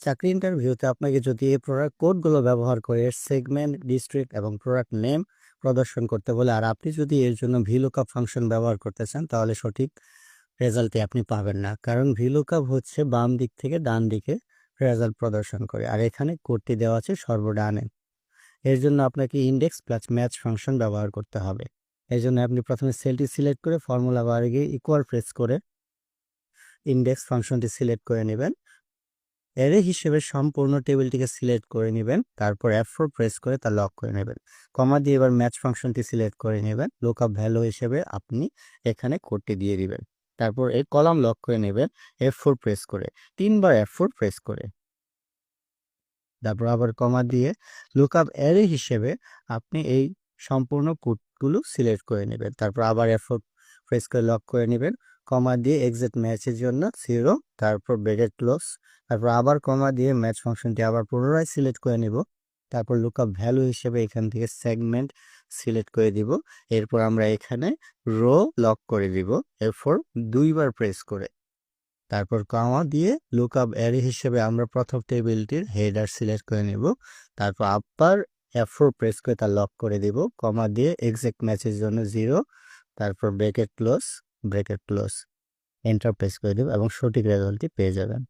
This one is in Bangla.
চাকরি ইন্টারভিউতে আপনাকে যদি এই প্রোডাক্ট কোডগুলো ব্যবহার করে সেগমেন্ট, ডিস্ট্রিক্ট এবং প্রোডাক্ট নেম প্রদর্শন করতে বলে, আর আপনি যদি এর জন্য ভিলুকআপ ফাংশন ব্যবহার করতে চান, তাহলে সঠিক রেজাল্টটি আপনি পাবেন না। কারণ ভিলুকআপ হচ্ছে বাম দিক থেকে ডান দিকে রেজাল্ট প্রদর্শন করে, আর এখানে কোডটি দেওয়া আছে সর্বডানে। এর জন্য আপনাকে ইন্ডেক্স প্লাস ম্যাচ ফাংশন ব্যবহার করতে হবে। এর জন্য আপনি প্রথমে সেলটি সিলেক্ট করে ফর্মুলা বারে গিয়ে ইকুয়াল প্রেস করে ইন্ডেক্স ফাংশনটি সিলেক্ট করে নেবেন। অ্যারে হিসেবে সম্পূর্ণ টেবিলটিকে সিলেক্ট করে নেবেন, তারপর F4 প্রেস করে তা লক করে নেবেন। কমা দিয়ে এবার ম্যাচ ফাংশনটি সিলেক্ট করে নেবেন। লুকআপ ভ্যালু হিসেবে আপনি এখানে কোডটি দিয়ে দিবেন। তারপর এই কলাম লক করে নেবেন F4 প্রেস করে, 3বার F4 প্রেস করে। তারপর আবার কমা দিয়ে লুকআপ অ্যারে হিসেবে আপনি এই সম্পূর্ণ কোডগুলো সিলেক্ট করে নেবেন। তারপর আবার F4 প্রেস করে লক করে নেবেন। কমা দিয়ে এক্সাক্ট ম্যাচের জন্য 0, তারপর ব্র্যাকেট ক্লোজ। তারপর আবার কমা দিয়ে ম্যাচ ফাংশনটি আবার পুনরায় সিলেক্ট করে নেব। তারপর লুকআপ ভ্যালু হিসেবে এখান থেকে সেগমেন্ট সিলেক্ট করে দিব। এরপর আমরা এখানে রো লক করে দিব F4 2বার প্রেস করে। তারপর কমা দিয়ে লুকআপ অ্যারে হিসেবে আমরা প্রথম টেবিলটির হেডার সিলেক্ট করে নেব। তারপর আবার F4 প্রেস করে তা লক করে দিব। কমা দিয়ে এক্সাক্ট ম্যাচের জন্য 0, তারপর ব্র্যাকেট ক্লোজ, এন্টার প্রেস করে দেব এবং সঠিক রেজাল্টটি পেয়ে যাবেন।